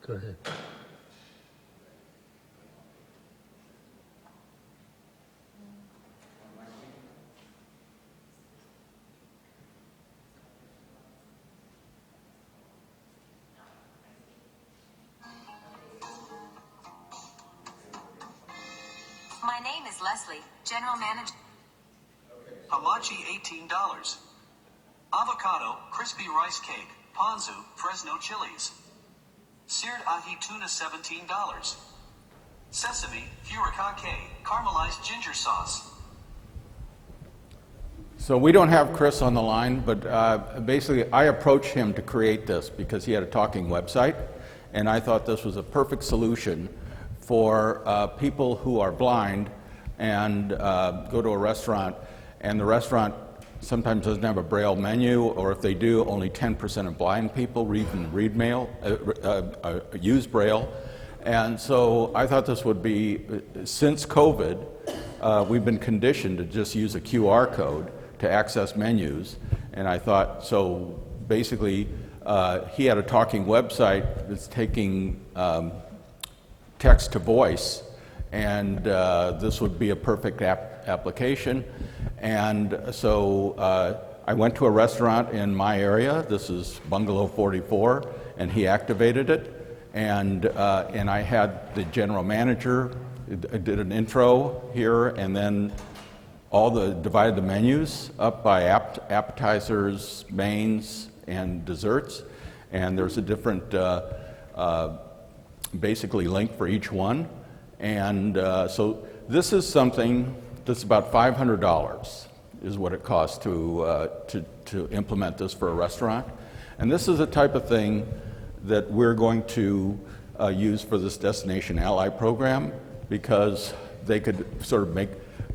Go ahead. My name is Leslie, General Manager. Hamachi $18. Avocado, crispy rice cake, ponzu, Fresno chilies. Seared ahi tuna $17. Sesame, furikake, caramelized ginger sauce. So we don't have Chris on the line, but basically I approached him to create this because he had a talking website, and I thought this was a perfect solution for people who are blind and go to a restaurant, and the restaurant sometimes doesn't have a Braille menu, or if they do, only 10% of blind people even use Braille. And so I thought this would be, since COVID, we've been conditioned to just use a QR code to access menus, and I thought, so basically he had a talking website that's taking text to voice, and this would be a perfect application. And so I went to a restaurant in my area. This is Bungalow 44, and he activated it. And I had the general manager did an intro here, and then divided the menus up by appetizers, mains, and desserts. And there's a different basically link for each one. And so this is something that's about $500 is what it costs to implement this for a restaurant. And this is the type of thing that we're going to use for this Destination Ally program, because they could sort of make,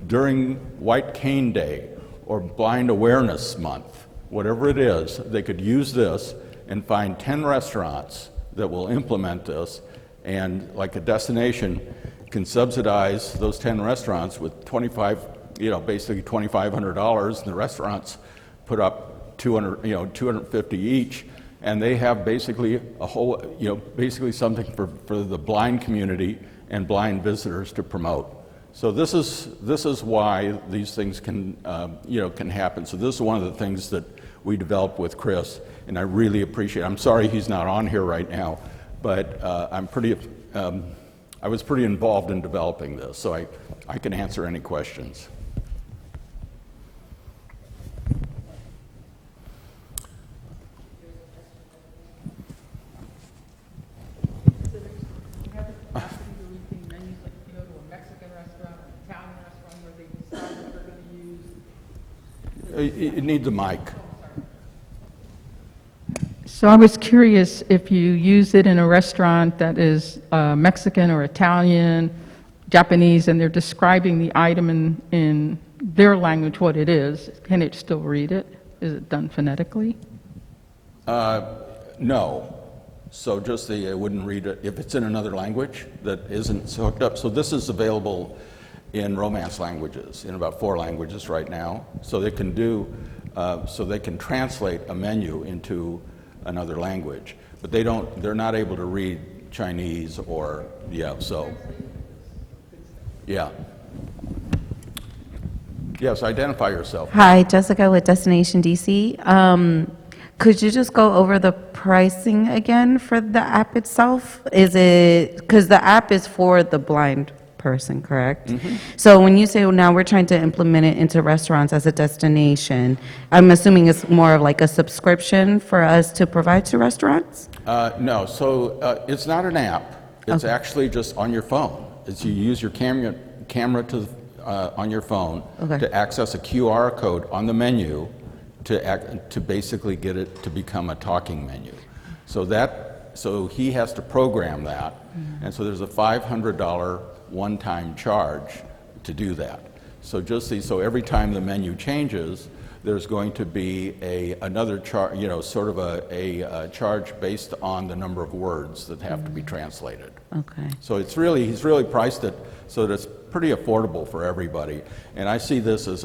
during White Cane Day or Blind Awareness Month, whatever it is, they could use this and find 10 restaurants that will implement this, and like a destination can subsidize those 10 restaurants with basically $2,500, and the restaurants put up $250 each, and they have basically a whole, basically something for the blind community and blind visitors to promote. So this is why these things can happen. So this is one of the things that we developed with Chris, and I really appreciate it. I'm sorry he's not on here right now, but I was pretty involved in developing this, so I can answer any questions. It needs a mic. So I was curious if you use it in a restaurant that is Mexican or Italian, Japanese, and they're describing the item in their language, what it is, can it still read it? Is it done phonetically? No. So just it wouldn't read it if it's in another language that isn't hooked up. So this is available in Romance languages, in about 4 languages right now. So they can translate a menu into another language, but they're not able to read Chinese or, Yes, identify yourself. Hi, Jessica with Destination DC. Could you just go over the pricing again for the app itself? Is it, because the app is for the blind person, correct? Mm-hmm. So when you say, well, now we're trying to implement it into restaurants as a destination, I'm assuming it's more of like a subscription for us to provide to restaurants? No, so it's not an app. It's actually just on your phone. It's you use your camera on your phone to access a QR code on the menu to basically get it to become a talking menu. So he has to program that, and so there's a $500 one-time charge to do that. So so every time the menu changes, there's going to be another charge, sort of a charge based on the number of words that have to be translated. Okay. So he's really priced it so that it's pretty affordable for everybody. And I see this as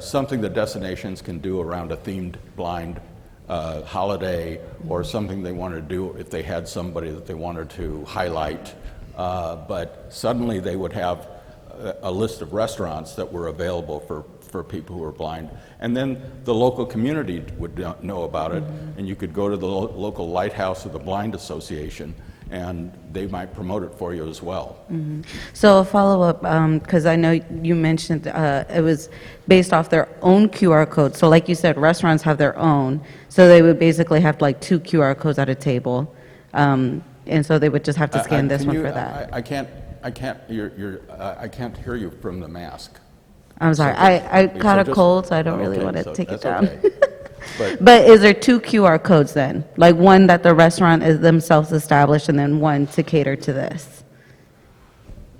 something that destinations can do around a themed blind holiday or something they wanted to do if they had somebody that they wanted to highlight. But suddenly they would have a list of restaurants that were available for people who were blind. And then the local community would know about it, and you could go to the local lighthouse of the Blind Association, and they might promote it for you as well. So a follow-up, because I know you mentioned it was based off their own QR code. So like you said, restaurants have their own. So they would basically have like 2 QR codes at a table. And so they would just have to scan this one for that. I can't hear you from the mask. I'm sorry, I caught a cold, so I don't really want to take it down. Okay. But is there 2 QR codes then? Like one that the restaurant is themselves established and then one to cater to this?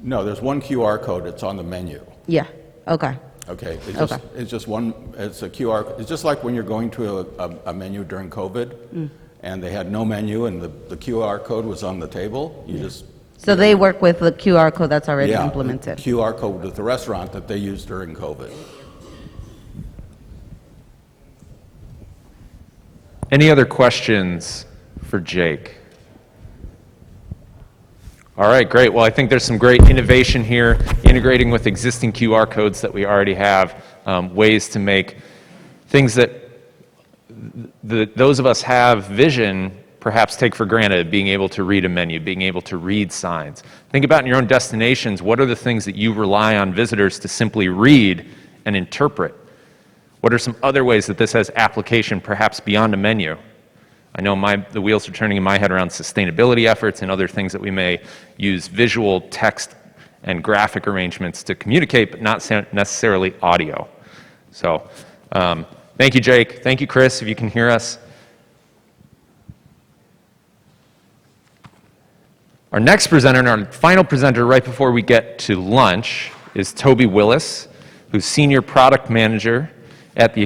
No, there's one QR code. It's on the menu. Yeah, okay. Okay, Okay. it's just one. It's a QR. It's just like when you're going to a menu during COVID, and they had no menu, and the QR code was on the table. You just So they work with the QR code that's already yeah, implemented? the QR code with the restaurant that they used during COVID. Any other questions for Jake? All right, great. Well, I think there's some great innovation here, integrating with existing QR codes that we already have, ways to make things that those of us have vision perhaps take for granted, being able to read a menu, being able to read signs. Think about in your own destinations, what are the things that you rely on visitors to simply read and interpret? What are some other ways that this has application perhaps beyond a menu? I know the wheels are turning in my head around sustainability efforts and other things that we may use visual, text, and graphic arrangements to communicate, but not necessarily audio. So thank you, Jake. Thank you, Chris, if you can hear us. Our next presenter and our final presenter right before we get to lunch is Toby Willis, who's Senior Product Manager at the